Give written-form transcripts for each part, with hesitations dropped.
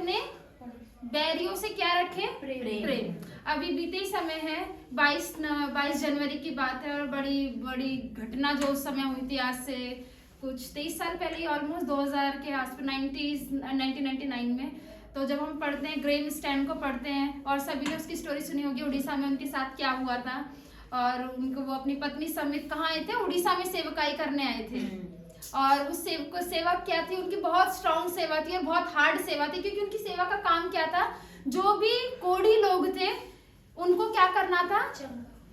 अपने बैरियों से क्या रखे? प्रेम। अभी बीते ही समय है, 22 जनवरी की बात है और बड़ी बड़ी घटना जो उस समय हुई थी, आज से कुछ 23 साल पहले, ऑलमोस्ट 2000 के आसपास, 1999 में। तो जब हम पढ़ते हैं, ग्रेम स्टैंड को पढ़ते हैं, और सभी ने उसकी स्टोरी सुनी होगी, उड़ीसा में उनके साथ क्या हुआ था, और उनको वो अपनी पत्नी समेत कहाँ आए थे? उड़ीसा में सेवकाई करने आए थे। और उस सेवा क्या थी उनकी? बहुत स्ट्रॉन्ग सेवा थी और बहुत हार्ड सेवा थी, क्योंकि उनकी सेवा का काम क्या था? जो भी कोढ़ी लोग थे उनको क्या करना था?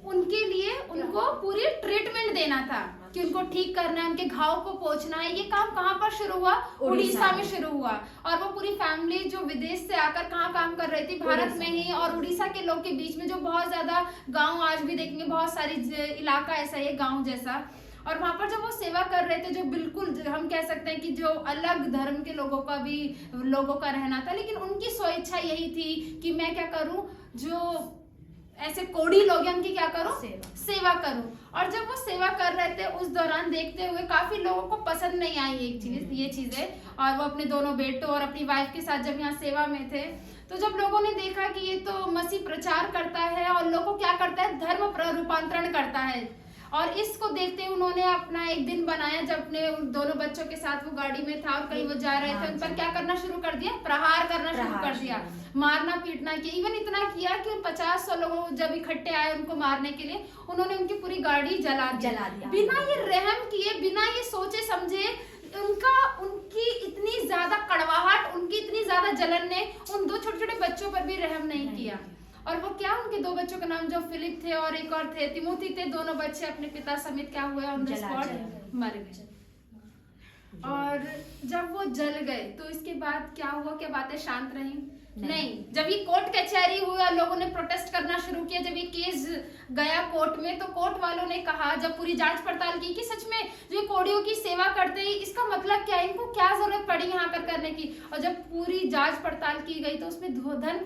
उनके लिए उनको पूरी ट्रीटमेंट देना था, कि उनको ठीक करना है, उनके घाव को पोंछना है। ये काम कहाँ पर शुरू हुआ? उड़ीसा में शुरू हुआ। और वो पूरी फैमिली जो विदेश से आकर कहाँ काम कर रही थी? भारत में ही। और उड़ीसा के लोग के बीच में जो बहुत ज्यादा गांव, आज भी देखेंगे बहुत सारी इलाका ऐसा है गांव जैसा, और वहां पर जब वो सेवा कर रहे थे, जो बिल्कुल हम कह सकते हैं कि जो अलग धर्म के लोगों का रहना था, लेकिन उनकी स्वेच्छा यही थी कि मैं क्या करूं, जो ऐसे कोढ़ी लोग हैं उनकी क्या करूं? सेवा करूं। और जब वो सेवा कर रहे थे, उस दौरान देखते हुए काफी लोगों को पसंद नहीं आई ये चीजें, और वो अपने दोनों बेटों और अपनी वाइफ के साथ जब यहाँ सेवा में थे, तो जब लोगों ने देखा कि ये तो मसीह प्रचार करता है और लोगों क्या करता है? धर्म रूपांतरण करता है। और इसको देखते हुए उन्होंने अपना एक दिन बनाया, जब अपने दोनों बच्चों के साथ वो गाड़ी में था और कहीं वो जा रहे थे, उन पर क्या करना शुरू कर दिया? प्रहार करना शुरू कर दिया, मारना पीटना किया। इवन इतना किया कि 50-100 लोग जब इकट्ठे आए उनको मारने के लिए, उन्होंने उनकी पूरी गाड़ी जला दिया। बिना ये रहम किए, बिना ये सोचे समझे, उनकी इतनी ज्यादा कड़वाहट, उनकी इतनी ज्यादा जलन ने उन दो छोटे छोटे बच्चों पर भी रहम नहीं किया। और वो क्या, उनके दो बच्चों का नाम जो फिलिप थे और एक और थे तिमोथी थे, दोनों बच्चे अपने पिता समेत क्या हुए? ऑन द स्पॉट मर गए। और जब वो जल गए तो इसके बाद क्या हुआ? क्या बातें शांत रही? नहीं। जब ये कोर्ट कचहरी हुआ, लोगों ने प्रोटेस्ट करना शुरू किया, जब ये केस गया कोर्ट में, तो कोर्ट वालों ने कहा, जब पूरी जांच पड़ताल की कि सच में जो कोढ़ियों की सेवा करते हैं, इसका मतलब क्या है, इनको क्या जरूरत पड़ी यहाँ पर करने की। और जब पूरी जांच पड़ताल की गई तो उसमें धन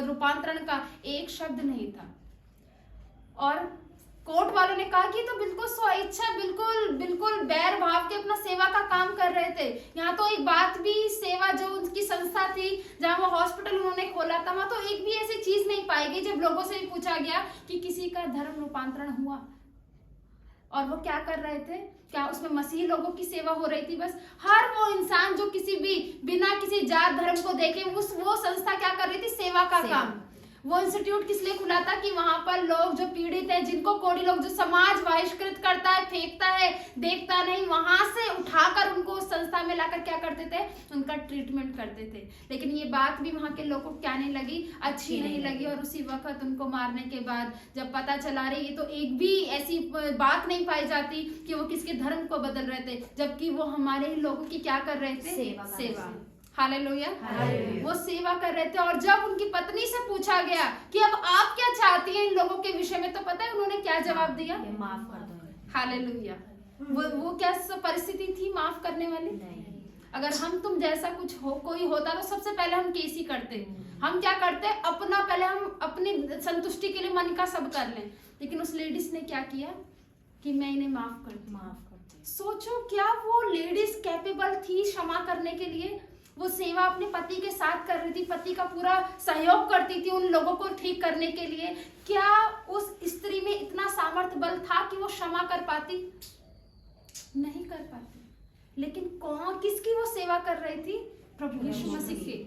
रूपांतरण का एक शब्द नहीं था। और कोर्ट वालों ने कहा कि तो बिल्कुल स्वेच्छा, बिल्कुल बैर भाव के अपना सेवा का काम कर रहे थे। यहाँ तो एक बात भी, सेवा जो उनकी संस्था थी, जहाँ वो हॉस्पिटल उन्होंने खोला था, वहां तो एक भी ऐसी चीज नहीं पाई गई जब लोगों से भी पूछा गया कि किसी का धर्म रूपांतरण हुआ। और वो क्या कर रहे थे? क्या उसमें मसीही लोगों की सेवा हो रही थी? बस हर वो इंसान जो किसी भी बिना किसी जात धर्म को देखे, वो संस्था क्या कर रही थी? सेवा का काम। वो इंस्टीट्यूट किस लिए खुला था? कि वहां पर लोग जो पीड़ित हैं, जिनको कोढ़ी लोग, जो समाज बहिष्कृत करता है, फेंकता है, देखता नहीं, वहां से उठाकर उनको उस संस्था में लाकर क्या करते थे? उनका ट्रीटमेंट करते थे। लेकिन ये बात भी वहां के लोगों को क्या नहीं लगी? अच्छी नहीं लगी। और उसी वक्त उनको मारने के बाद जब पता चला रही, ये तो एक भी ऐसी बात नहीं पाई जाती कि वो किसके धर्म को बदल रहे थे, जबकि वो हमारे ही लोगों की क्या कर रहे थे? सेवा। हालेलुया। वो सेवा कर रहे थे। और जब उनकी पत्नी से पूछा गया कि अब आप क्या चाहती हैं इन लोगों के विषय में, तो पता है उन्होंने क्या जवाब दिया? माफ कर दो। हालेलुया। वो क्या परिस्थिति थी माफ करने वाली? अगर हम तुम जैसा कोई होता तो सबसे पहले हम केस ही करते। हम क्या करते? पहले हम अपनी संतुष्टि के लिए मन का सब कर लें। लेकिन उस लेडीज ने क्या किया कि मैं इन्हें माफ कर दी। सोचो, क्या वो लेडीज कैपेबल थी क्षमा करने के लिए? वो सेवा अपने पति के साथ कर रही थी, पति का पूरा सहयोग करती थी उन लोगों को ठीक करने के लिए। क्या उस स्त्री में इतना सामर्थ्य बल था कि वो क्षमा कर पाती? नहीं कर पाती। लेकिन किसकी वो सेवा कर रही थी? प्रभु यीशु मसीह के।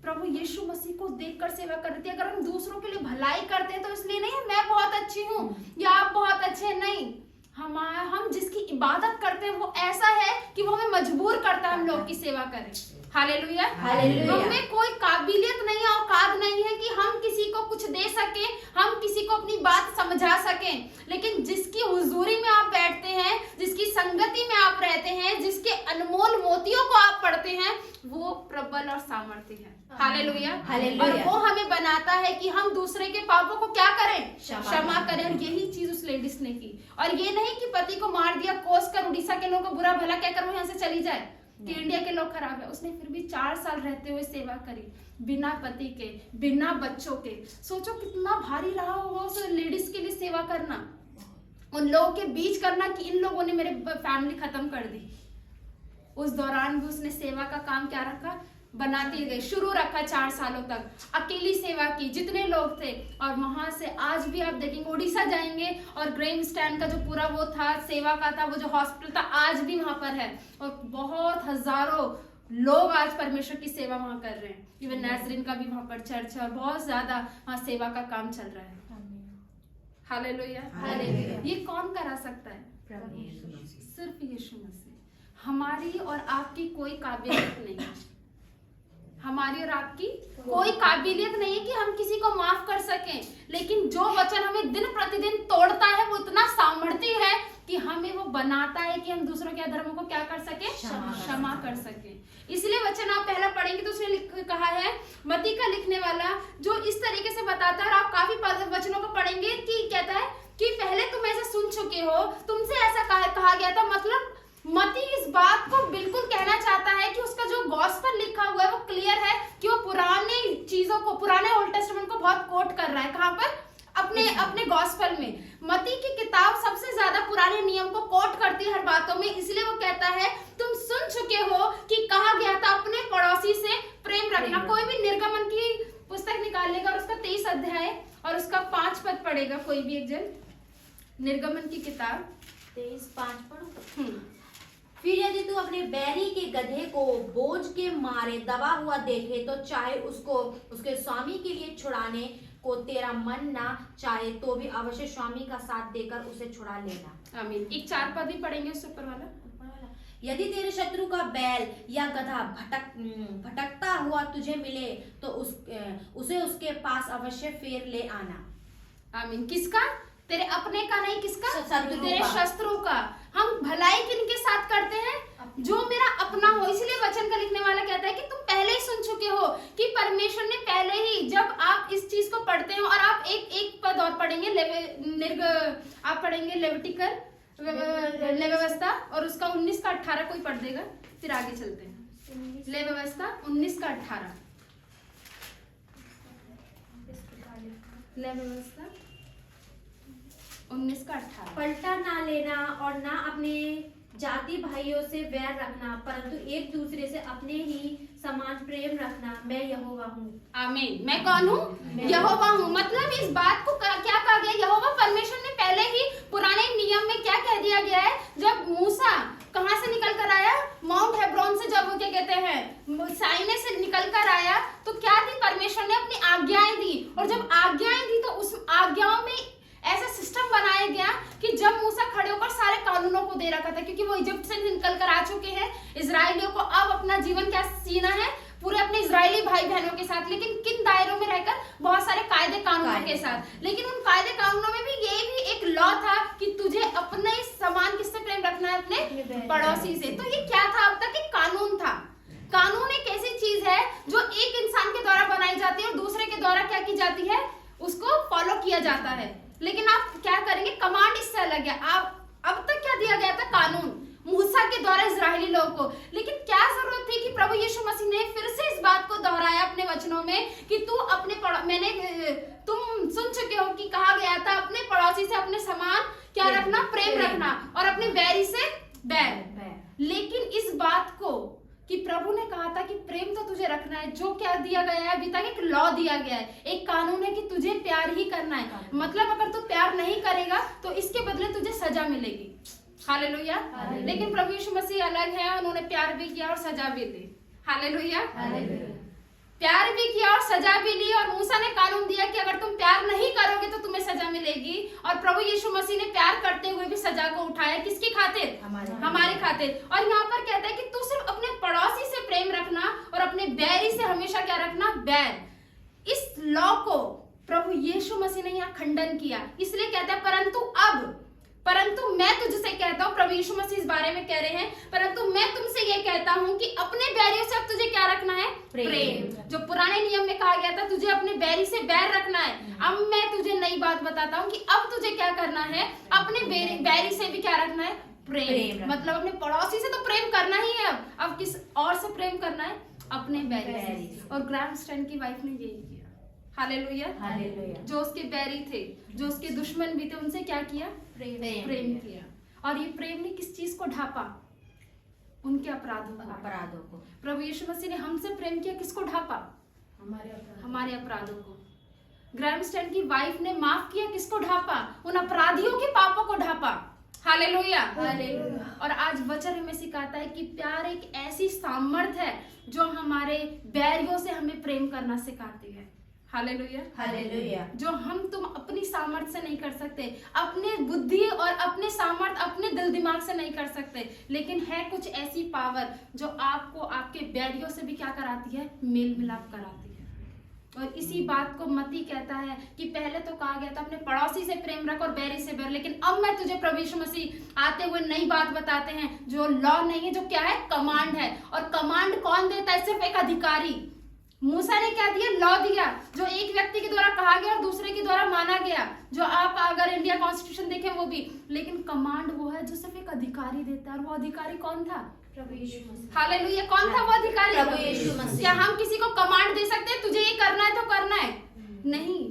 प्रभु यीशु मसीह को देखकर सेवा कर रही थी। अगर हम दूसरों के लिए भलाई करते हैं तो इसलिए नहीं मैं बहुत अच्छी हूँ या आप बहुत अच्छे, नहीं। हम जिसकी इबादत करते हैं वो ऐसा है कि वो हमें मजबूर करता है हम लोग की सेवा करें। हालेलुया। हमें कोई काबिलियत नहीं है, औकात नहीं है कि हम किसी को कुछ दे सके, हम किसी को अपनी बात समझा सकें। लेकिन जिसकी हुजूरी में आप बैठते हैं, जिसकी संगति में आप रहते हैं, जिसके अनमोल मोतियों को आप पढ़ते हैं, वो प्रबल और सामर्थ्य है। हालेलुया। और वो हमें बनाता है कि हम दूसरे के पापों को क्या करें? क्षमा करें। और यही चीज उस लेडीज ने की। और ये नहीं कि पति को मार दिया, कोस कर उड़ीसा के लोगों को बुरा भला कहकर वो यहाँ से चली जाए कि इंडिया के लोग खराब है। उसने फिर भी 4 साल रहते हुए सेवा करी, बिना पति के, बिना बच्चों के। सोचो कितना भारी रहा होगा उस लेडीज के लिए सेवा करना, उन लोगों के बीच करना कि इन लोगों ने मेरे फैमिली खत्म कर दी। उस दौरान भी उसने सेवा का काम क्या रखा? बनाती गई, शुरू रखा 4 सालों तक, अकेली सेवा की, जितने लोग थे। और वहां से आज भी आप देखेंगे, उड़ीसा जाएंगे और ग्रेम स्टैंड का जो पूरा वो था सेवा का था, वो जो हॉस्पिटल था आज भी वहां पर है। और बहुत हजारों लोग आज परमेश्वर की सेवा वहां कर रहे हैं। इवन नाजरीन का भी वहां पर चर्च है और बहुत ज्यादा वहां सेवा का काम चल रहा है। Hallelujah, hallelujah. ये कौन करा सकता है? सिर्फ यीशु मसीह। हमारी और आपकी कोई काबिलियत नहीं है, हमारी और आपकी कोई काबिलियत नहीं है कि हम किसी को माफ कर सकें, लेकिन जो वचन हमें दिन प्रतिदिन तोड़ता है वो इतना सामर्थ्य है कि हमें वो बनाता है कि हम दूसरों के अधर्मों को क्या कर सके, क्षमा कर सके। इसलिए वचन आप पहला पढ़ेंगे तो उसने कहा है, मत्ती का लिखने वाला जो इस तरीके से बताता है, और आप काफी वचनों को पढ़ेंगे कि कहता है कि पहले तुम ऐसा सुन चुके हो, तुमसे ऐसा कहा गया था। मतलब मत्ती इस बात को बिल्कुल कहना चाहता है कि उसका जो गॉस्पेल लिखा हुआ है वो क्लियर है कि वो पुराने चीजों को, पुराने ओल्ड टेस्टामेंट को बहुत कोट कर रहा है। कहां पर? अपने गॉस्पेल में। मत्ती की किताब सबसे ज्यादा पुराने नियम को कोट करती है हर बातों में। इसलिए वो कहता है तुम सुन चुके हो कि कहा गया था अपने पड़ोसी से प्रेम रखना। कोई भी निर्गमन की पुस्तक निकाल लेगा और उसका 23 अध्याय और उसका 5 पद पढ़ेगा, कोई भी एक जन, निर्गमन की किताब 23:5 पढ़ो। फिर यदि तू अपने बैरी के गधे को बोझ के मारे दबा हुआ देखे तो चाहे उसको उसके स्वामी के लिए छुड़ाने को तेरा मन ना चाहे तो भी अवश्य स्वामी का साथ देकर उसे छुड़ा लेना। आमीन। एक 4 पद भी पढ़ेंगे उससे ऊपर वाला। यदि तेरे शत्रु का बैल या गधा भटकता हुआ तुझे मिले तो उसे उसके पास अवश्य फेर ले आना। आमीन। किसका? तेरे अपने का नहीं, किसका? तेरे का। शत्रु का। हम भलाई किनके साथ करते हैं? जो मेरा अपना हो। इसलिए वचन का लिखने वाला कहता है कि तुम पहले ही सुन चुके हो कि परमेश्वर ने पहले ही, जब आप इस चीज को पढ़ते हो और आप एक पद और पढ़ेंगे, आप पढ़ेंगे लेविटिकल व्यवस्था और उसका 19 का 18 कोई पढ़ देगा, फिर आगे चलते हैं। ले व्यवस्था 19 का 18। ले व्यवस्था 19 का 18। पलटा ना लेना और ना अपने जाति भाइयों से वैर रखना, परंतु एक दूसरे से अपने ही समान प्रेम रखना। मैं यहोवा हूँ। आमीन। मैं कौन हूँ? यहोवा हूँ। मतलब इस बात को क्या कहा गया? यहोवा परमेश्वर ने पहले ही पुराने नियम में क्या कह दिया गया है? जब मूसा कहाँ से निकल कर आया? माउंट हेब्रोन से, जब वो क्या कहते हैं साइने से निकल कर आया, तो क्या थी? परमेश्वर ने अपनी आज्ञाएं दी। और जब आज्ञाएं दी तो उस आज्ञाओं में ऐसा सिस्टम बनाया गया कि जब मूसा खड़े होकर सारे कानूनों को दे रखा था, क्योंकि वो इजिप्ट से निकल कर आ चुके हैं। इजराइलियों को अब अपना जीवन क्या जीना है? पूरे अपने इजरायली भाई बहनों के साथ, लेकिन किन दायरों में रहकर? बहुत सारे कायदे कानूनों के साथ। लेकिन उन कायदे कानूनों में भी ये भी एक लॉ था कि तुझे अपने समान किससे प्रेम रखना है? अपने पड़ोसी से। तो ये क्या था? अब तक एक कानून था। कानून एक ऐसी चीज है जो एक इंसान के द्वारा बनाई जाती है और दूसरे के द्वारा क्या की जाती है? उसको फॉलो किया जाता है। लेकिन आप क्या करेंगे? कमांड इससे अलग है। आप अब तक क्या दिया गया था? कानून मूसा के द्वारा इजरायली लोगों को। लेकिन क्या जरूरत थी कि प्रभु यीशु मसीह ने फिर से इस बात को दोहराया अपने वचनों में कि तू अपने तुम सुन चुके हो कि कहा गया था अपने पड़ोसी से अपने समान क्या रखना? प्रेम रखना, और अपने बैरी से बैर। लेकिन इस बात को कि प्रभु ने कहा था कि प्रेम तो तुझे रखना है, जो क्या दिया गया है अभी तक? एक लॉ दिया गया है, एक कानून है कि तुझे प्यार ही करना है। मतलब अगर तू प्यार नहीं करेगा तो इसके बदले तुझे सजा मिलेगी। हालेलुया। लेकिन प्रभु यीशु मसीह अलग है, उन्होंने प्यार भी किया और सजा भी दी। हालेलुया। प्यार भी किया और सजा भी ली। और मूसा ने कानून दिया कि अगर तुम प्यार नहीं करोगे तो तुम्हें सजा मिलेगी। और प्रभु यीशु मसीह ने प्यार करते हुए भी सजा को उठाया। किसकी खातिर? हमारे खातिर। और यहाँ पर कहता है कि तू सिर्फ अपने पड़ोसी से प्रेम रखना और अपने बैरी से हमेशा क्या रखना? बैर। इस लॉ को प्रभु यीशु मसीह ने यहाँ खंडन किया। इसलिए कहता है परंतु मैं तुझसे कहता हूँ, प्रभु यीशु मसीह इस बारे में कह रहे हैं, परंतु मैं तुमसे ये कहता हूँ कि अपने बैरियों से अब तुझे क्या रखना है? प्रेम। जो पुराने नियम में कहा गया था तुझे अपने बैरी से बैर रखना है, अब मैं तुझे नई बात बताता हूँ कि अब तुझे क्या करना है? अपने बैरी से भी क्या रखना है? प्रेम। मतलब अपने पड़ोसी से तो प्रेम करना ही है, अब किस और से प्रेम करना है? अपने बैरी से। और ग्राहम स्टैंड की वाइफ ने यही किया। हालेलुया। जो उसके बैरी थे, जो उसके दुश्मन भी थे, उनसे क्या किया? प्रेम किया। और ये प्रेम ने किस चीज को ढापा? उनके अपराधों को। प्रभु यीशु मसीह ने हमसे प्रेम किया, किसको ढापा? हमारे अपराधों को। ग्रैहम स्टैंड की वाइफ ने माफ किया, किसको ढापा? उन अपराधियों के पापों को ढापा। हालेलुया। और आज वचन हमें सिखाता है कि प्यार एक ऐसी सामर्थ है जो हमारे बैरियों से हमें प्रेम करना सिखाती है। हालेलुया। जो हम तुम अपनी सामर्थ से नहीं कर सकते, अपने बुद्धि और अपने सामर्थ अपने दिल दिमाग से नहीं कर सकते, लेकिन है कुछ ऐसी पावर जो आपको आपके बैरियों से भी क्या कराती है? मेल मिलाप कराती है। और इसी बात को मत्ती कहता है कि पहले तो कहा गया था अपने पड़ोसी से प्रेम रख और बैरी से बैर, लेकिन अब मैं तुझे प्रभु यीशु मसीह आते हुए नई बात बताते हैं जो लॉ नहीं है, जो क्या है? कमांड है। और कमांड कौन देता है? सिर्फ एक अधिकारी। मूसा ने क्या दिया? लॉ दिया, जो एक व्यक्ति के द्वारा कहा गया और दूसरे के द्वारा माना गया, जो आप अगर इंडिया कॉन्स्टिट्यूशन देखें वो भी। लेकिन कमांड वो है जो सिर्फ एक अधिकारी देता है, और वो अधिकारी कौन था? प्रभु यीशु मसीह। हालेलुया। कौन था वो अधिकारी? प्रभु यीशु मसीह। क्या हम किसी को कमांड दे सकते हैं तुझे ये करना है तो करना है? नहीं,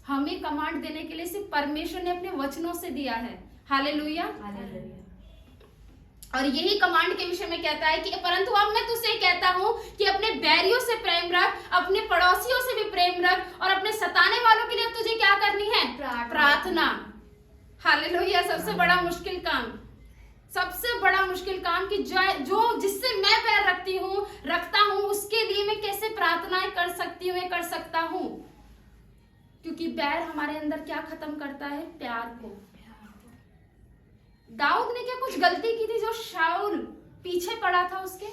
हमें कमांड देने के लिए सिर्फ परमेश्वर ने अपने वचनों से दिया है। हालेलुया। और यही कमांड के विषय में कहता है कि परंतु अब मैं तुझसे कहता हूं कि अपने बैरियों से प्रेम रख, अपने पड़ोसियों से भी प्रेम रख, और अपने सताने वालों के लिए तुझे क्या करनी है? प्रार्थना। हालेलुया। सबसे बड़ा मुश्किल काम, सबसे बड़ा मुश्किल काम कि जो जिससे मैं बैर रखता हूं उसके लिए मैं कैसे प्रार्थनाएं कर सकती हूँ, कर सकता हूं। क्योंकि बैर हमारे अंदर क्या खत्म करता है? प्यार को। दाऊद ने क्या कुछ गलती की थी जो शाऊल पीछे पड़ा था उसके?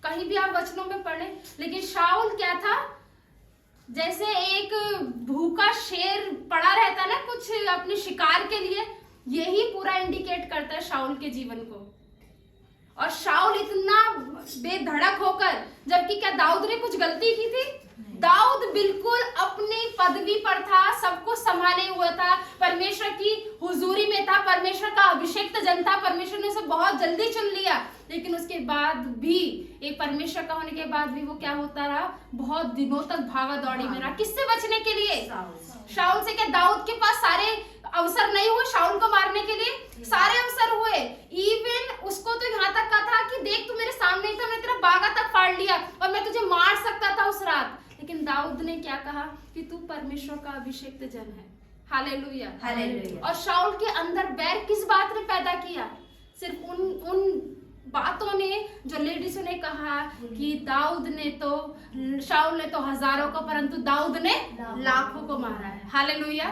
कहीं भी आप वचनों में पढ़े, लेकिन शाऊल क्या था? जैसे एक भूखा शेर पड़ा रहता ना कुछ अपने शिकार के लिए, यही पूरा इंडिकेट करता है शाऊल के जीवन को। और शाऊल इतना बेधड़क होकर, जबकि क्या दाऊद ने कुछ गलती की थी? दाऊद बिल्कुल अपनी पदवी पर था, सबको संभाले हुआ था, परमेश्वर की हुजूरी में था, परमेश्वर का अभिषेक्त जन था, परमेश्वर ने उसे बहुत जल्दी चुन लिया। लेकिन उसके बाद भी, एक परमेश्वर का होने के बाद भी वो क्या होता रहा? बहुत दिनों तक भागा दौड़ी में रहा। किससे बचने के लिए? शाऊल से। क्या दाऊद के पास सारे अवसर नहीं हुए शाऊल को मारने के लिए? सारे अवसर हुए। इवन उसको तो यहाँ तक कहा था कि देख तू मेरे सामने ही था, मैं तेरा बागा तक फाड़ लिया और मैं तुझे मार सकता था उस रात। लेकिन दाऊद ने क्या कहा? कि तू परमेश्वर का अभिषेक्त जन है। हालेलुया। और शाऊल के अंदर बैर किस बात ने पैदा किया? सिर्फ उन बातों ने जो लेडीजों ने कहा कि शाऊल ने तो हजारों को, परंतु दाऊद ने लाखों को मारा है। हालेलुया।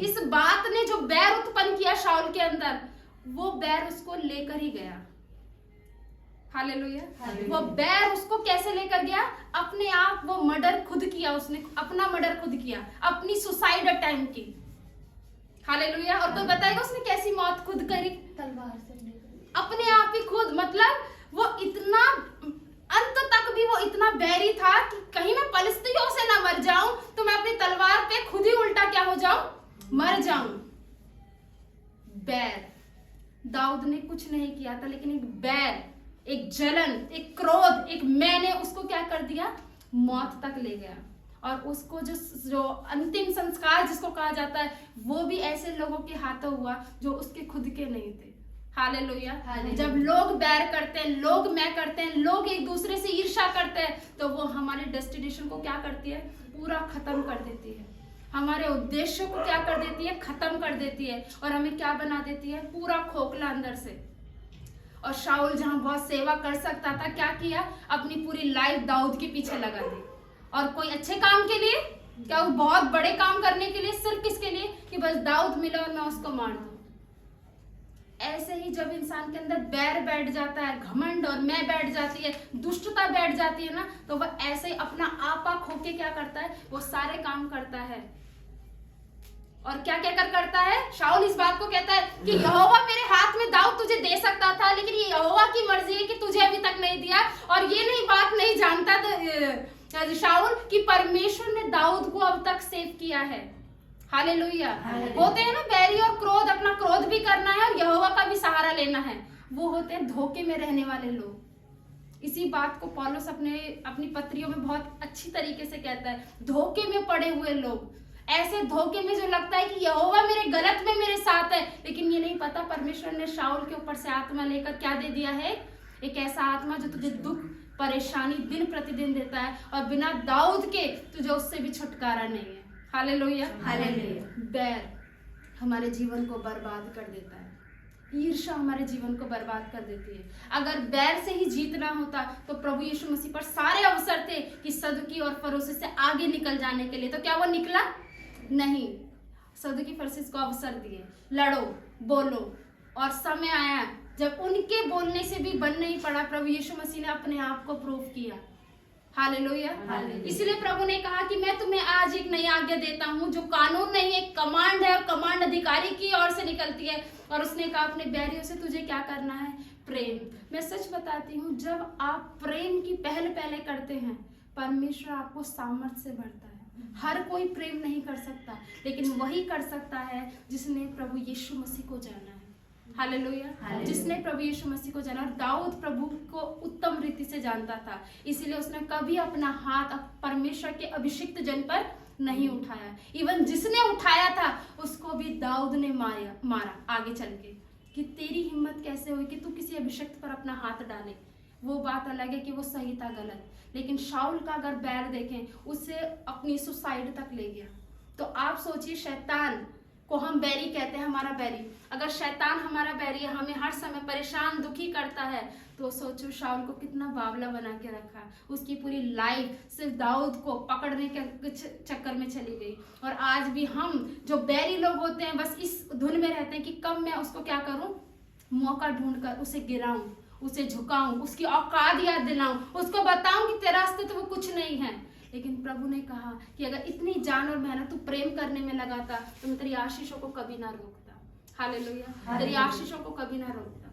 इस बात ने जो बैर उत्पन्न किया शाऊल के अंदर, वो बैर उसको लेकर ही गया। हालेलुया। वो बैर उसको कैसे लेकर गया? अपने आप वो मर्डर खुद किया, उसने अपना मर्डर खुद किया, अपनी सुसाइड अटेम्प्ट की। हालेलुया। और कोई बताएगा उसने कैसी मौत खुद करी? तलवार से अपने आप ही खुद। मतलब वो इतना, अंत तक भी वो इतना बैरी था कि कहीं मैं पलिस्तियों से ना मर जाऊं तो मैं अपनी तलवार पे खुद ही उल्टा क्या हो जाऊं? मर जाऊं। बैर। दाऊद ने कुछ नहीं किया था, लेकिन एक बैर, एक जलन, एक क्रोध, एक मैंने उसको क्या कर दिया? मौत तक ले गया। और उसको जो अंतिम संस्कार जिसको कहा जाता है, वो भी ऐसे लोगों के हाथों हुआ जो उसके खुद के नहीं थे। हालेलुया। जब लोग बैर करते हैं, लोग मैं करते हैं, लोग एक दूसरे से ईर्ष्या करते हैं, तो वो हमारे डेस्टिनेशन को क्या करती है? पूरा खत्म कर देती है। हमारे उद्देश्य को क्या कर देती है? खत्म कर देती है। और हमें क्या बना देती है? पूरा खोखला अंदर से। और शाऊल जहां बहुत सेवा कर सकता था, क्या किया? अपनी पूरी लाइफ दाऊद के पीछे लगा दी। और कोई अच्छे काम के लिए क्या? वो बहुत बड़े काम करने के लिए, सिर्फ किसके लिए? कि बस दाऊद मिले और मैं उसको मार दूं। ऐसे ही जब इंसान के अंदर बैर बैठ जाता है, घमंड और मैं बैठ जाती है, दुष्टता बैठ जाती है ना, तो वह ऐसे ही अपना आपा खोके क्या करता है? वो सारे काम करता है। और क्या क्या करता है? शाऊल इस बात को कहता है कि यहोवा मेरे हाथ में दाऊद तुझे दे सकता था, लेकिन ये यहोवा की मर्जी है कि तुझे अभी तक नहीं दिया। और ये नहीं बात नहीं जानता शाऊल कि परमेश्वर ने दाऊद को अब तक सेव किया है। हालेलुया। होते हैं ना बैरी और क्रोध, अपना क्रोध भी करना है और यहोवा का भी सहारा लेना है। वो होते हैं धोखे में रहने वाले लोग। इसी बात को पौलुस अपनी पत्रियों में बहुत अच्छी तरीके से कहता है, धोखे में पड़े हुए लोग। ऐसे धोखे में जो लगता है कि यहोवा मेरे गलत में मेरे साथ है, लेकिन ये नहीं पता परमेश्वर ने शाऊल के ऊपर से आत्मा लेकर क्या दे दिया है? एक ऐसा आत्मा जो तुझे दुख परेशानी दिन प्रतिदिन देता है और बिना दाऊद के तुझे उससे भी छुटकारा नहीं है। हालेलुया। हालेलुया। बैर हमारे जीवन को बर्बाद कर देता है, ईर्ष्या हमारे जीवन को बर्बाद कर देती है। अगर बैर से ही जीतना होता तो प्रभु यीशु मसीह पर सारे अवसर थे कि सदुकी और फरोसी से आगे निकल जाने के लिए, तो क्या वो निकला? नहीं। सदुकी फरसीस को अवसर दिए, लड़ो बोलो, और समय आया जब उनके बोलने से भी बन नहीं पड़ा, प्रभु यीशु मसीह ने अपने आप को प्रूव किया। हालेलुया। इसलिए प्रभु ने कहा कि मैं तुम्हें आज एक नई आज्ञा देता हूं, जो कानून नहीं, एक कमांड है, और कमांड अधिकारी की ओर से निकलती है। और उसने कहा अपने बैरियों से तुझे क्या करना है? प्रेम। मैं सच बताती हूँ, जब आप प्रेम की पहले करते हैं, परमेश्वर आपको सामर्थ्य से भरता है। हर कोई प्रेम नहीं कर सकता, लेकिन वही कर सकता है जिसने प्रभु यीशु मसीह को जाना है। हालेलुया। जिसने प्रभु यीशु मसीह को जाना। और दाऊद प्रभु को उत्तम रीति से जानता था, इसीलिए उसने कभी अपना हाथ परमेश्वर के अभिषिक्त जन पर नहीं उठाया। इवन जिसने उठाया था उसको भी दाऊद ने मारा आगे चल के, कि तेरी हिम्मत कैसे हुई कि तू किसी अभिषिक्त पर अपना हाथ डाले। वो बात अलग है कि वो सही था गलत, लेकिन शाऊल का अगर बैर देखें, उसे अपनी सुसाइड तक ले गया। तो आप सोचिए, शैतान को हम बैरी कहते हैं, हमारा बैरी। अगर शैतान हमारा बैरी है, हमें हर समय परेशान दुखी करता है, तो सोचो शाऊल को कितना बावला बना के रखा। उसकी पूरी लाइफ सिर्फ दाऊद को पकड़ने के चक्कर में चली गई। और आज भी हम जो बैरी लोग होते हैं, बस इस धुन में रहते हैं कि कब मैं उसको क्या करूं, मौका ढूंढकर उसे गिराऊं, उसे झुकाऊं, उसकी औकात याद दिलाऊं, उसको बताऊं कि तेरा अस्तित्व कुछ नहीं है। लेकिन प्रभु ने कहा कि अगर इतनी जान और मेहनत तू प्रेम करने में लगाता तो मैं तेरी आशीषों को कभी ना रोकता। हालेलुया। तेरी आशीषों को कभी ना रोकता।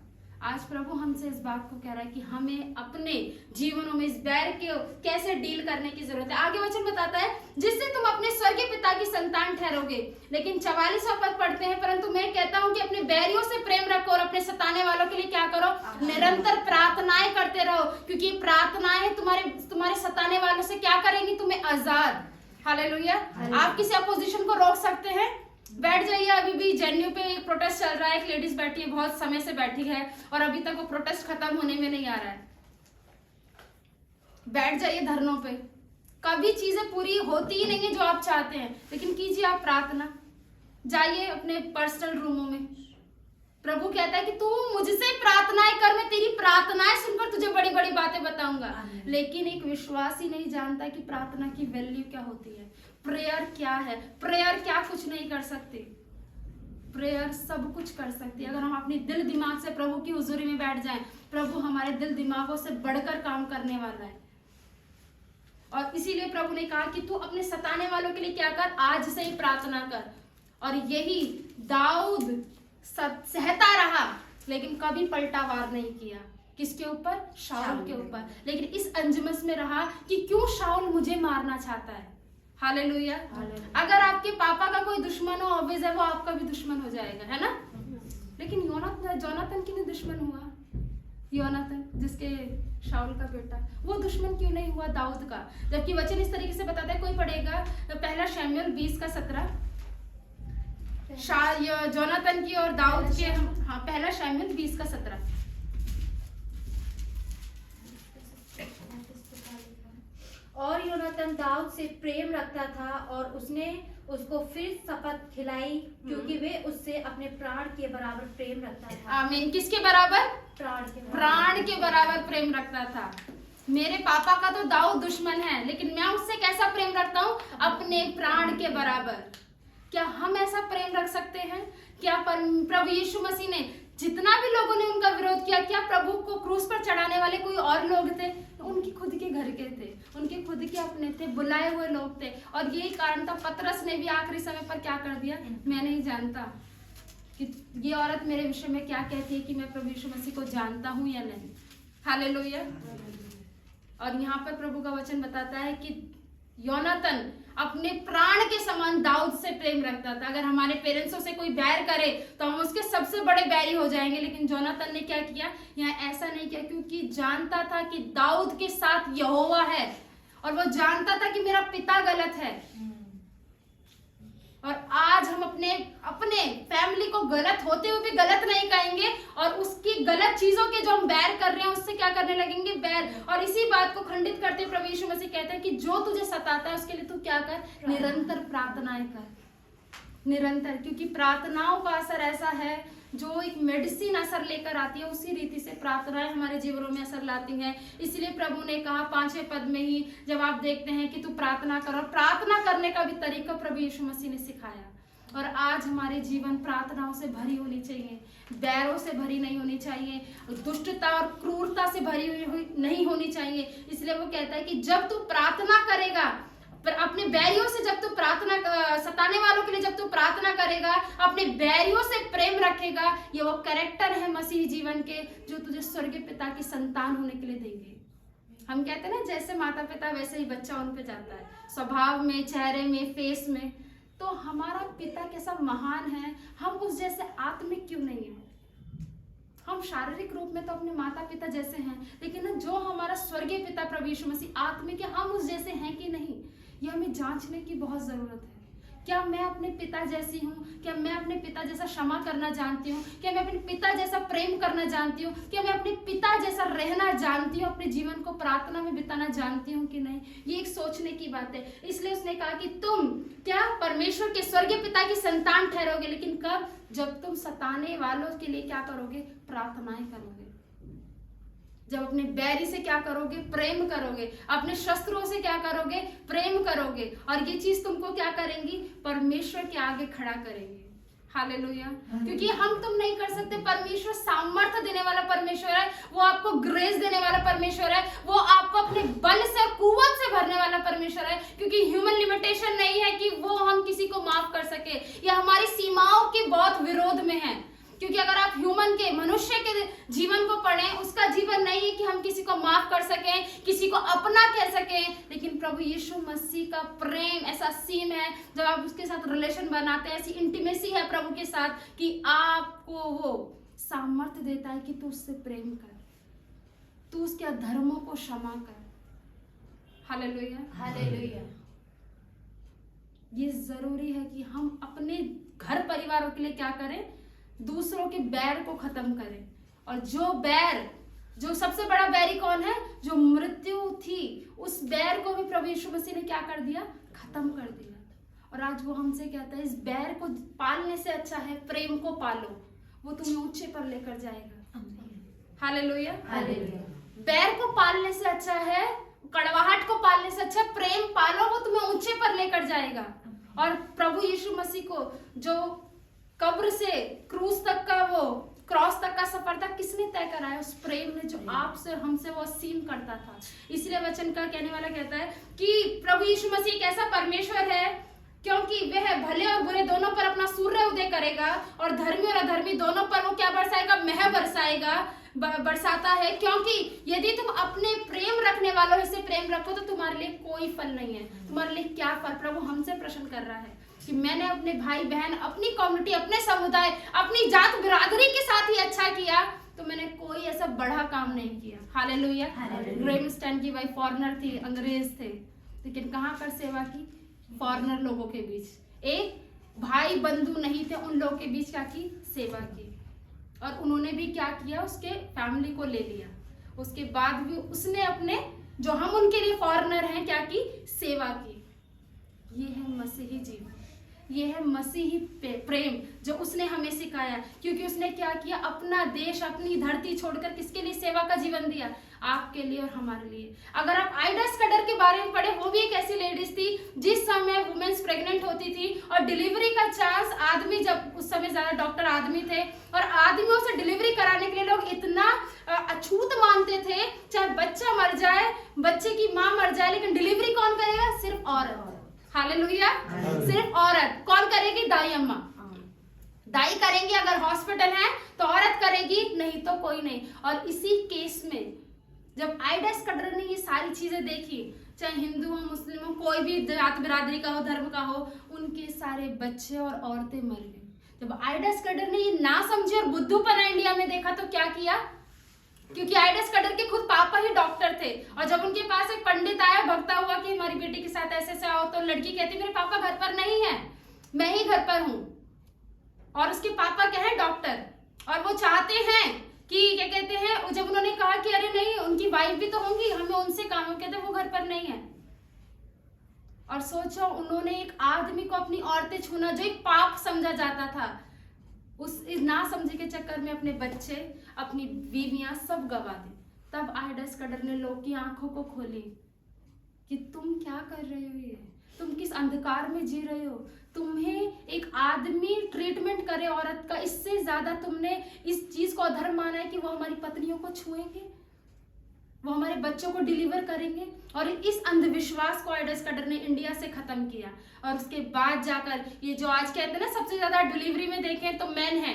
आज प्रभु हमसे इस बात को कह रहा है कि हमें अपने जीवनों में इस बैर के कैसे डील करने की जरूरत है। आगे वचन बताता है, जिससे तुम अपने स्वर्गीय पिता की संतान ठहरोगे। लेकिन 44वां पद पढ़ते हैं, परंतु मैं कहता हूं कि अपने बैरियों से प्रेम रखो और अपने सताने वालों के लिए क्या करो? निरंतर प्रार्थनाएं करते रहो, क्योंकि प्रार्थनाएं तुम्हारे सताने वालों से क्या करेंगी? तुम्हें आजाद। हालेलुया। आप किसी अपोजिशन को रोक सकते हैं? बैठ जाइए। अभी भी जेएनयू पे एक प्रोटेस्ट चल रहा है, एक लेडीज बैठी है, बहुत समय से बैठी है और अभी तक वो प्रोटेस्ट खत्म होने में नहीं आ रहा है। बैठ जाइए धरनों पे। कभी चीजें पूरी होती ही नहीं है जो आप चाहते हैं, लेकिन कीजिए आप प्रार्थना। जाइए अपने पर्सनल रूमों में। प्रभु कहता है कि तू मुझसे प्रार्थनाएं कर, मैं तेरी प्रार्थनाएं सुनकर तुझे बड़ी बड़ी बातें बताऊंगा। लेकिन एक विश्वासी नहीं जानता कि प्रार्थना की वैल्यू क्या होती है, प्रेयर क्या है। प्रेयर क्या कुछ नहीं कर सकती, प्रेयर सब कुछ कर सकती है। अगर हम अपनी दिल दिमाग से प्रभु की हुजूरी में बैठ जाएं, प्रभु हमारे दिल दिमागों से बढ़कर काम करने वाला है। और इसीलिए प्रभु ने कहा कि तू अपने सताने वालों के लिए क्या कर, आज से ही प्रार्थना कर। और यही दाऊद सहता रहा, लेकिन कभी पलटावार नहीं किया। किसके ऊपर? शाऊल के ऊपर। लेकिन इस अंजमस में रहा कि क्यों शाऊल मुझे मारना चाहता है। हालेलुया। अगर आपके पापा का कोई दुश्मन हो, ऑब्वियस है वो आपका भी दुश्मन हो जाएगा, है ना। लेकिन जोनाथन की नहीं दुश्मन हुआ। योनाथन जिसके शाऊल का बेटा, वो दुश्मन क्यों नहीं हुआ दाऊद का? जबकि वचन इस तरीके से बताता है, कोई पढ़ेगा तो पहला शमूएल 20:17। जोनाथन की और दाऊद के, हाँ, पहला शमूएल 20:17। और योनाथन दाऊद से प्रेम रखता था और उसने उसको फिर शपथ खिलाई, क्योंकि वे उससे अपने प्राण के बराबर प्रेम रखता था। आमीन। किसके बराबर? प्राण के बराबर प्रेम रखता था। मेरे पापा का तो दाऊद दुश्मन है, लेकिन मैं उससे कैसा प्रेम रखता हूँ? अपने प्राण के बराबर। क्या हम ऐसा प्रेम रख सकते हैं? क्या प्रभु यीशु मसीह ने, जितना भी लोगों ने उनका विरोध किया, क्या प्रभु को क्रूस पर चढ़ाने वाले कोई और लोग थे? उनके खुद के घर के थे, उनके खुद के अपने थे, बुलाए हुए लोग थे। और यही कारण था पतरस ने भी आखिरी समय पर क्या कर दिया, मैं नहीं जानता कि ये औरत मेरे विषय में क्या कहती है, कि मैं प्रभु यीशु मसीह को जानता हूँ या नहीं। हालेलुया। और यहाँ पर प्रभु का वचन बताता है कि योनाथन अपने प्राण के समान दाऊद से प्रेम रखता था। अगर हमारे पेरेंट्सों से कोई बैर करे तो हम उसके सबसे बड़े बैरी हो जाएंगे, लेकिन जोनाथन ने क्या किया? यहाँ ऐसा नहीं किया, क्योंकि जानता था कि दाऊद के साथ यहोवा है, और वो जानता था कि मेरा पिता गलत है, और आज हम अपने अपने फैमिली को गलत होते हुए भी गलत नहीं कहेंगे, और उसकी गलत चीजों के जो हम बैर कर रहे हैं उससे क्या करने लगेंगे, बैर। और इसी बात को खंडित करते हुए प्रभु यीशु मसीह कहते हैं कि जो तुझे सताता है उसके लिए तू क्या कर, निरंतर प्रार्थनाएं कर, निरंतर। क्योंकि प्रार्थनाओं का असर ऐसा है, जो एक मेडिसिन असर लेकर आती है, उसी रीति से प्रार्थनाएं हमारे जीवनों में असर लाती हैं। इसलिए प्रभु ने कहा 5वें पद में ही, जब आप देखते हैं कि तू प्रार्थना कर, और प्रार्थना करने का भी तरीका प्रभु यीशु मसीह ने सिखाया। और आज हमारे जीवन प्रार्थनाओं से भरी होनी चाहिए, बैरों से भरी नहीं होनी चाहिए, दुष्टता और क्रूरता से भरी हुई नहीं होनी चाहिए। इसलिए वो कहता है कि जब तू प्रार्थना करेगा, पर अपने बैरियों से जब तू प्रार्थना, सताने वालों के लिए जब तू प्रार्थना करेगा, अपने बैरियों से प्रेम रखेगा, ये वो कैरेक्टर है मसीही जीवन के जो तुझे स्वर्गीय पिता की संतान होने के लिए देंगे। हम कहते हैं ना, जैसे माता पिता वैसे ही बच्चा उन पे जाता है, स्वभाव में, चेहरे में, फेस में। तो हमारा पिता कैसा महान है, हम उस जैसे आत्मिक क्यों नहीं है? हम शारीरिक रूप में तो अपने माता पिता जैसे हैं, लेकिन जो हमारा स्वर्गीय पिता प्रभु यीशु मसीह आत्मिक है, हम उस जैसे हैं कि नहीं, ये हमें जांचने की बहुत जरूरत है। क्या मैं अपने पिता जैसी हूँ? क्या मैं अपने पिता जैसा क्षमा करना जानती हूँ? क्या मैं अपने पिता जैसा प्रेम करना जानती हूँ? क्या मैं अपने पिता जैसा रहना जानती हूँ? अपने जीवन को प्रार्थना में बिताना जानती हूँ कि नहीं? ये एक सोचने की बात है। इसलिए उसने कहा कि तुम क्या परमेश्वर के स्वर्गीय पिता की संतान ठहरोगे, लेकिन कब? जब तुम सताने वालों के लिए क्या करोगे? प्रार्थनाएं करोगे। जब अपने बैरी से क्या करोगे? प्रेम करोगे। अपने शस्त्रों से क्या करोगे? प्रेम करोगे। और ये चीज तुमको क्या करेंगी? परमेश्वर के आगे खड़ा करेंगे। हालेलुया। क्योंकि हम तुम नहीं कर सकते। परमेश्वर सामर्थ्य देने वाला परमेश्वर है, वो आपको ग्रेस देने वाला परमेश्वर है, वो आपको अपने बल से, कुव्वत से भरने वाला परमेश्वर है। क्योंकि ह्यूमन लिमिटेशन नहीं है कि वो हम किसी को माफ कर सके, या हमारी सीमाओं के बहुत विरोध में है। क्योंकि अगर आप ह्यूमन के, मनुष्य के जीवन को पढ़ें, उसका जीवन नहीं है कि हम किसी को माफ कर सकें, किसी को अपना कह सकें। लेकिन प्रभु यीशु मसीह का प्रेम ऐसा सीम है, जब आप उसके साथ रिलेशन बनाते हैं, ऐसी इंटीमेसी है प्रभु के साथ कि आपको वो सामर्थ्य देता है कि तू उससे प्रेम कर, तू उसके अधर्मों को क्षमा कर। Hallelujah, hallelujah. ये जरूरी है कि हम अपने घर परिवारों के लिए क्या करें? दूसरों के बैर को खत्म करें। और जो बैर, जो सबसे बड़ा बैरी कौन है? जो मृत्यु थी, उस बैर को भी प्रभु यीशु मसीह ने क्या कर दिया? खत्म कर दिया। और आज वो हमसे कहता है, इस बैर को पालने से अच्छा है प्रेम को पालो, वो तुम्हें ऊंचे पर लेकर जाएगा। Hallelujah, hallelujah. बैर को पालने से अच्छा है, कड़वाहट को पालने से अच्छा प्रेम पालो, वो तुम्हें ऊंचे पर लेकर जाएगा। और प्रभु यीशु मसीह को जो कब्र से क्रूस तक का, वो क्रॉस तक का सफर था, किसने तय कराया? उस प्रेम ने, जो आपसे हमसे वो सीम करता था। इसलिए वचन का कहने वाला कहता है कि प्रभु यीशु मसीह कैसा परमेश्वर है, क्योंकि वह भले और बुरे दोनों पर अपना सूर्य उदय करेगा, और धर्मी और अधर्मी दोनों पर वो क्या बरसाएगा? मेह बरसाएगा, बरसाता है। क्योंकि यदि तुम अपने प्रेम रखने वालों से प्रेम रखो तो तुम्हारे लिए कोई फल नहीं है। तुम्हारे लिए क्या फल? प्रभु हमसे प्रश्न कर रहा है कि मैंने अपने भाई बहन, अपनी कम्युनिटी, अपने समुदाय, अपनी जात बिरादरी के साथ ही अच्छा किया, तो मैंने कोई ऐसा बड़ा काम नहीं किया। हालेलुया। ग्रेम स्टैंड की वाइफ फॉरेनर थी, अंग्रेज थे, लेकिन कहाँ पर सेवा की? फॉरेनर लोगों के बीच। एक भाई बंधु नहीं थे, उन लोगों के बीच क्या की? सेवा की। और उन्होंने भी क्या किया? उसके फैमिली को ले लिया। उसके बाद भी उसने अपने, जो हम उनके लिए फॉरेनर हैं, क्या की? सेवा की। ये है मसीही जीवन, ये है मसीही प्रेम जो उसने हमें सिखाया। क्योंकि उसने क्या किया? अपना देश, अपनी धरती छोड़कर किसके लिए सेवा का जीवन दिया? आपके लिए और हमारे लिए। अगर आप आइडा स्कटर के बारे में पढ़े, वो भी एक ऐसी लेडीज थी जिस समय वुमेन्स प्रेग्नेंट होती थी और डिलीवरी का चांस, आदमी, जब उस समय ज्यादा डॉक्टर आदमी थे, और आदमियों से डिलीवरी कराने के लिए लोग इतना अछूत मानते थे, चाहे बच्चा मर जाए, बच्चे की माँ मर जाए, लेकिन डिलीवरी कौन करेगा? सिर्फ औरत। हालेलुया। सिर्फ औरत। कौन करेगी? दाई अम्मा, दाई करेंगे। अगर हॉस्पिटल है तो औरत करेगी, नहीं तो कोई नहीं। और इसी केस में जब आइडा स्कटर ने ये सारी चीजें देखी, चाहे हिंदू हो, मुस्लिम हो, कोई भी जात बिरादरी का हो, धर्म का हो, उनके सारे बच्चे और औरतें मर गए। जब आइडा स्कटर ने ये ना समझे और बुद्धूपना इंडिया में देखा तो क्या किया? क्योंकि आइडा स्कटर के खुद पापा ही डॉक्टर थे, और जब उनके पास एक पंडित आया भगता हुआ कि हमारी बेटी के साथ ऐसे ऐसे आओ, तो लड़की कहती मेरे पापा घर पर नहीं है, मैं ही घर पर हूं और उसके पापा क्या है, डॉक्टर, और वो चाहते हैं कि क्या कहते हैं, जब उन्होंने कहा कि अरे नहीं उनकी वाइफ भी तो होंगी, हमें उनसे काम, कहते वो घर पर नहीं है। और सोचो उन्होंने एक आदमी को अपनी औरतें छूना जो एक पाप समझा जाता था, उस ना समझे के चक्कर में अपने बच्चे, अपनी बीवियां सब गवा दी। तब आइडा स्कंदर ने लोग की आंखों को खोली कि तुम क्या कर रहे हो, ये तुम किस अंधकार में जी रहे हो, तुम्हें एक आदमी ट्रीटमेंट करे औरत का, इससे ज्यादा तुमने इस चीज को अधर्म माना है कि वो हमारी पत्नियों को छुएंगे, वो हमारे बच्चों को डिलीवर करेंगे। और इस अंधविश्वास को आइडा स्कंदर ने इंडिया से खत्म किया। और उसके बाद जाकर ये जो आज कहते हैं ना सबसे ज्यादा डिलीवरी में देखें तो मेन है,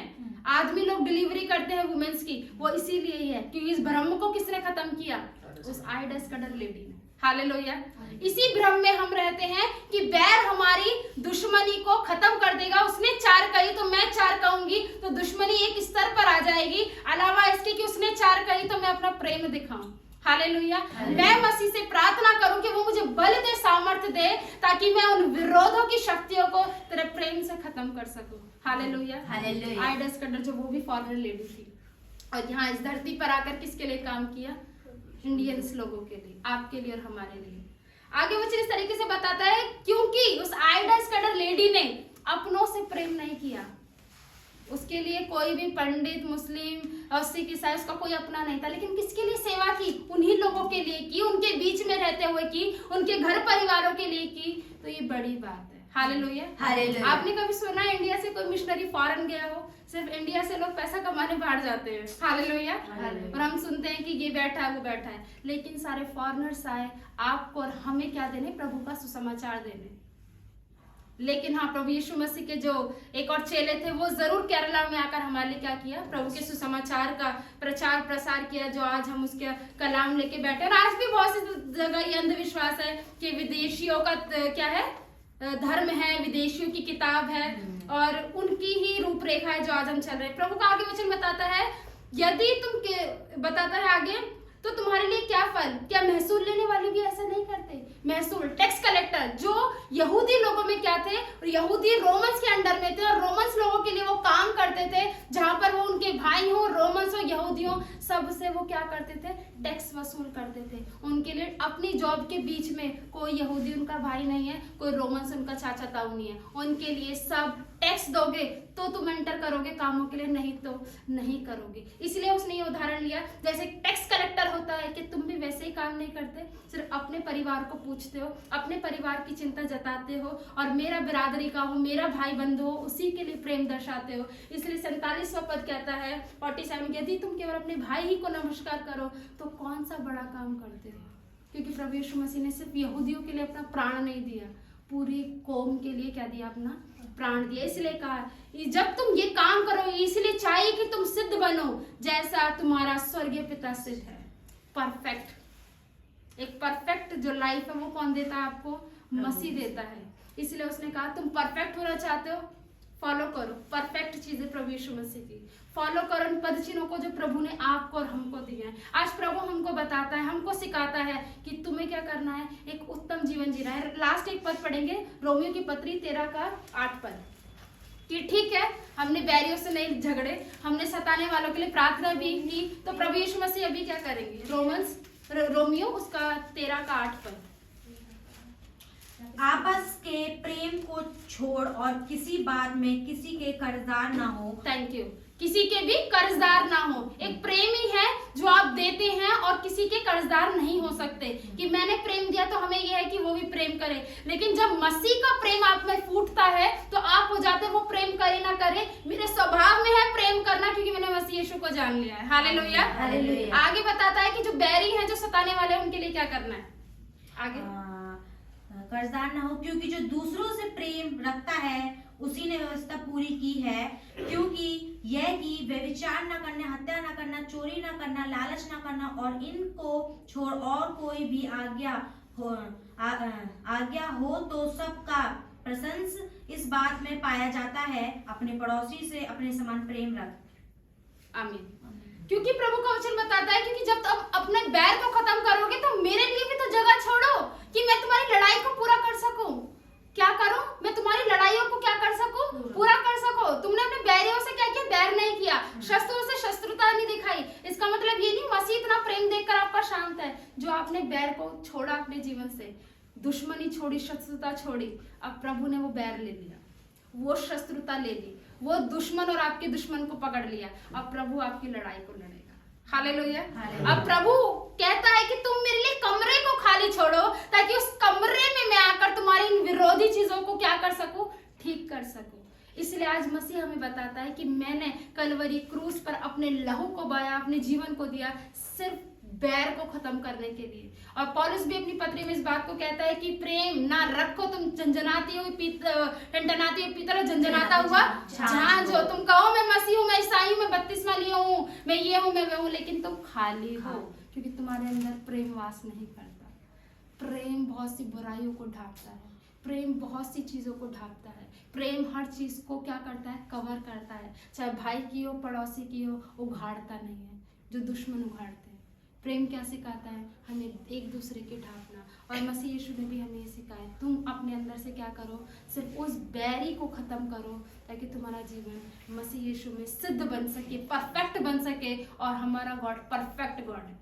आदमी लोग डिलीवरी करते हैं वुमेन्स की, वो इसीलिए ही है क्योंकि इस भ्रम को किसने खत्म किया, उस आइडा स्कंदर लेडी ने। हालेलुया। इसी भ्रम में हम रहते हैं कि बैर हमारी दुश्मनी को खत्म कर देगा, उसने 4 कही तो मैं 4 कहूंगी तो दुश्मनी एक स्तर पर आ जाएगी, अलावा इसके कि उसने 4 कही तो मैं अपना प्रेम दिखाऊं। हालेलुया। मैं मसीह से प्रार्थना करूं कि वो मुझे बल दे, सामर्थ्य दे, ताकि मैं उन विरोधों की शक्तियों को तेरे प्रेम से खत्म कर सकूं। हालेलुया। आइडा स्कंदर जो वो भी फॉरेनर लेडी थी और यहाँ इस धरती पर आकर किसके लिए काम किया, इंडियंस लोगों के लिए, आपके लिए और हमारे लिए। आगे वो इस तरीके से बताता है क्योंकि उस आइडा स्कंदर लेडी ने अपनों से प्रेम नहीं किया, उसके लिए कोई भी पंडित, मुस्लिम और सिख ईसाई उसका कोई अपना नहीं था, लेकिन किसके लिए सेवा की, उन्हीं लोगों के लिए की, उनके बीच में रहते हुए की, उनके घर परिवारों के लिए की। तो ये बड़ी बात है। हालेलुया। आपने कभी सुना है इंडिया से कोई मिशनरी फॉरेन गया हो? सिर्फ इंडिया से लोग पैसा कमाने बाहर जाते हैं। हालेलुया। और हम सुनते हैं कि ये बैठा है वो बैठा है, लेकिन सारे फॉरेनर्स आए आपको और हमें क्या देने, प्रभु का सुसमाचार देने। लेकिन हाँ, प्रभु यीशु मसीह के जो एक और चेले थे वो जरूर केरला में आकर हमारे लिए क्या किया, प्रभु के सुसमाचार का प्रचार प्रसार किया, जो आज हम उसके कलाम लेके बैठे। और आज भी बहुत सी जगह ये अंधविश्वास है कि विदेशियों का क्या है, धर्म है, विदेशियों की किताब है और उनकी ही रूपरेखा है जो आज हम चल रहे हैं। प्रभु का आगे वचन बताता है, यदि तुम बताता है आगे तो तुम्हारे लिए क्या फल, क्या महसूल लेने वाले भी ऐसा नहीं करते? महसूल, टैक्स कलेक्टर, जो यहूदी लोगों में क्या थे, यहूदी रोमन्स के अंडर में थे और रोमन्स लोगों के लिए वो काम करते थे, जहां पर वो उनके भाई हो, रोमन्स हो, यहूदी हो, सबसे वो क्या करते थे, टैक्स वसूल करते थे। उनके लिए अपनी जॉब के बीच में कोई यहूदी उनका भाई नहीं है, कोई रोमन्स उनका चाचा ताऊ नहीं है, उनके लिए सब टैक्स दोगे तो तुम एंटर करोगे कामों के लिए, नहीं तो नहीं करोगे। इसलिए उसने ये उदाहरण लिया, जैसे टैक्स कलेक्टर होता है कि तुम भी वैसे ही काम नहीं करते, सिर्फ अपने परिवार को पूछते हो, अपने परिवार की चिंता जताते हो और मेरा बिरादरी का हो, मेरा भाई बंधु हो, उसी के लिए प्रेम दर्शाते हो। इसलिए 47वां पद कहता है 47, यदि तुम केवल अपने भाई ही को नमस्कार करो तो कौन सा बड़ा काम करते हो, क्योंकि प्रभु यीशु मसीह ने सिर्फ यहूदियों के लिए अपना प्राण नहीं दिया, पूरी कौम के लिए क्या दिया, अपना प्राण दिया। इसलिए कहा जब तुम ये काम करो, इसलिए चाहिए कि तुम सिद्ध बनो जैसा तुम्हारा स्वर्गीय पिता सिद्ध है। परफेक्ट, एक परफेक्ट जो लाइफ है वो कौन देता है आपको, मसीह देता है। इसलिए उसने कहा तुम परफेक्ट होना चाहते हो, फॉलो करो परफेक्ट चीजें प्रभु यीशु मसीह की, फॉलो करो उन पद चिन्हों को जो प्रभु ने आपको और हमको दिए हैं। आज प्रभु हमको बताता है, हमको सिखाता है कि तुम्हें क्या करना है, एक उत्तम जीवन जीना है। लास्ट एक पद पढ़ेंगे, रोमियो की पत्री 13 का 8 पद, कि ठीक है हमने बैरियों से नहीं झगड़े, हमने सताने वालों के लिए प्रार्थना भी की, तो प्रभु यीशु मसीह अभी क्या करेंगे, रोमियो उसका 13 का 8 पद, आपस के प्रेम को छोड़ और किसी बात में किसी के कर्जदार ना हो। Thank you. किसी के भी कर्जदार ना हो। एक प्रेमी है जो आप देते हैं और किसी के कर्जदार नहीं हो सकते कि मैंने प्रेम दिया तो हमें यह है कि वो भी प्रेम करे। लेकिन जब मसीह का प्रेम आप में फूटता है तो आप हो जाते हैं वो प्रेम करे ना करे, मेरे स्वभाव में है प्रेम करना, क्योंकि मैंने मसीह यीशु को जान लिया है। हालेलुया। आगे बताता है कि जो बैरी है, जो सताने वाले हैं, उनके लिए क्या करना है। आगे कर्जदार ना हो, क्योंकि जो दूसरों से प्रेम रखता है उसी ने व्यवस्था पूरी की है। क्योंकि यह कि व्यभिचार न करना, हत्या न करना, चोरी न करना, लालच न करना और इनको छोड़ और कोई भी आज्ञा हो तो सबका प्रशंस इस बात में पाया जाता है, अपने पड़ोसी से अपने समान प्रेम रख। आमीन। क्योंकि प्रभु का वचन बताता है, क्योंकि जब तुम अपने बैर को खत्म करोगे तो मेरे लिए भी तो जगह छोड़ो कि मैं तुम्हारी लड़ाई को पूरा कर सकूं। क्या करूं, मैं तुम्हारी लड़ाइयों को क्या कर वह शांत है जो आपने बैर को छोड़ा अपने जीवन से, दुश्मनी छोड़ी, शत्रुता छोड़ी। अब प्रभु ने वो बैर ले लिया, वो शत्रुता ले ली, वो दुश्मन और आपके दुश्मन को पकड़ लिया। अब प्रभु आपकी लड़ाई को लड़ेगा। हालेलुया। अब प्रभु कहता है कि तुम मेरे लिए कमरे को खाली छोड़ो, ताकि उस कमरे में मैं आकर तुम्हारी इन विरोधी चीजों को क्या कर सकूं, ठीक कर सकूं। इसलिए आज मसीह हमें बताता है कि मैंने कलवरी क्रूस पर अपने लहू को बहाया, अपने जीवन को दिया, सिर्फ बैर को खत्म करने के लिए। और पौलुस भी अपनी पत्री में इस बात को कहता है कि प्रेम ना रखो तुम झंझनाती हुई टंटनाती हुई पीतल झंझनाता हुआ जहां जो तुम कहो मैं मसीह हूं, मैं ईसाई हूं, मैं बपतिस्मा लिया हूं, मैं ये हूं, मैं वो हूं, लेकिन तुम खाली हो, क्योंकि तुम्हारे अंदर प्रेम वास नहीं करता। प्रेम बहुत सी बुराइयों को ढांपता है, प्रेम बहुत सी चीजों को ढांपता है, प्रेम हर चीज को क्या करता है, कवर करता है। चाहे भाई की हो, पड़ोसी की हो, उघाड़ता नहीं है जो दुश्मन उघाड़ते हैं। प्रेम क्या सिखाता है, हमें एक दूसरे के ढांपना। और मसीह यीशु ने भी हमें ये सिखाया, तुम अपने अंदर से क्या करो, सिर्फ उस बैरी को खत्म करो, ताकि तुम्हारा जीवन मसीह यीशु में सिद्ध बन सके, परफेक्ट बन सके। और हमारा गॉड परफेक्ट गॉड है।